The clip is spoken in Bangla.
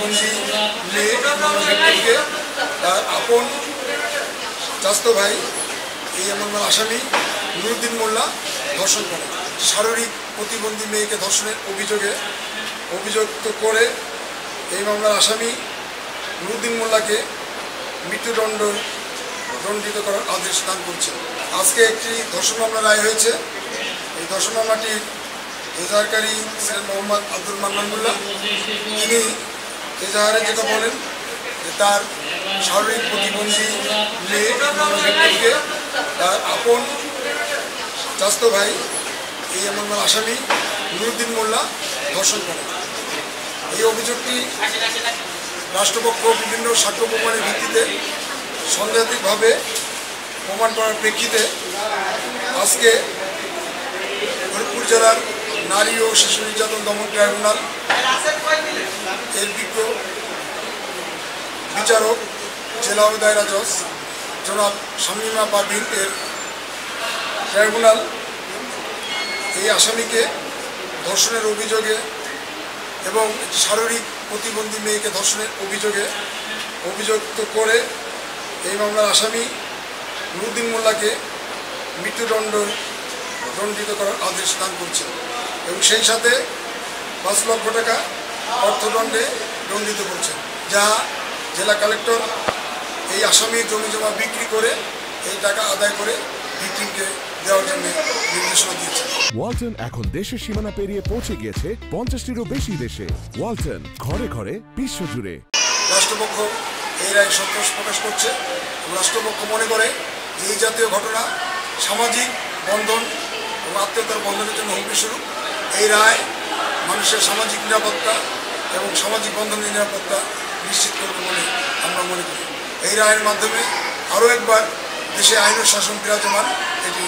প্রতিবন্ধী মেয়ে ব্যক্তিকে তার আপন চাচাতো ভাই এই মামলার আসামি নুরুদ্দিন মোল্লা ধর্ষণ করে। শারীরিক প্রতিবন্ধী মেয়েকে ধর্ষণের অভিযুক্ত করে এই মামলার আসামি নুরুদ্দিন মোল্লাকে মৃত্যুদণ্ডিত করার আদেশ দান করছে। আজকে একটি ধর্ষণ মামলা রায় হয়েছে। এই ধর্ষণ মামলাটির এজাহারকারী ছিলেন মোহাম্মদ আব্দুল মান্নান মোল্লা। তিনি এজাহারে যেটা বলেন যে তার শারীরিক প্রতিবন্ধী মেয়ে ব্যক্তিকে তার আপন চাচাতো ভাই এই মামলার আসামি নুরুদ্দিন মোল্লা ধর্ষণ করে। এই অভিযোগটি রাষ্ট্রপক্ষ বিভিন্ন সাক্ষ্য প্রমাণের ভিত্তিতে সন্দেহাতীতভাবে প্রমাণ করার প্রেক্ষিতে আজকে ফরিদপুর জেলার নারী ও শিশু নির্যাতন দমন ট্রাইব্যুনাল এর বিজ্ঞ বিচারক জেলা ও দায়রা জজ জনাব শামীমা পারভিন এর ট্রাইব্যুনাল এই আসামিকে ধর্ষণের অভিযোগে এবং শারীরিক প্রতিবন্ধী মেয়েকে ধর্ষণের অভিযুক্ত করে এই মামলার আসামি নুরুদ্দিন মোল্লাকে মৃত্যুদণ্ডিত করার আদেশ দান করছে এবং সেই সাথে 5 লক্ষ টাকা অর্থদণ্ডে দণ্ডিত করছেন, যা জেলা কালেক্টর এই আসামির জমি জমা বিক্রি করে এই টাকা আদায় করে ভিকটিমকে দেওয়ার জন্য নির্দেশনা দিয়েছে। ওয়ালটন এখন দেশের সীমানা পেরিয়ে পৌঁছে গিয়েছে 50টিরও বেশি দেশে। ওয়ালটন, ঘরে ঘরে বিশ্বজুড়ে। রাষ্ট্রপক্ষ এই রায় সন্তোষ প্রকাশ করছে এবং রাষ্ট্রপক্ষ মনে করে যে এই জাতীয় ঘটনা সামাজিক বন্ধন এবং আত্মীয়তার বন্ধনের জন্য হুমকি স্বরূপ। এই রায় মানুষের সামাজিক নিরাপত্তা এবং সামাজিক বন্ধনের নিরাপত্তা নিশ্চিত করবে বলে আমরা মনে করি। এই রায়ের মাধ্যমে আরও একবার দেশে আইনের শাসন বিরাজমান এটি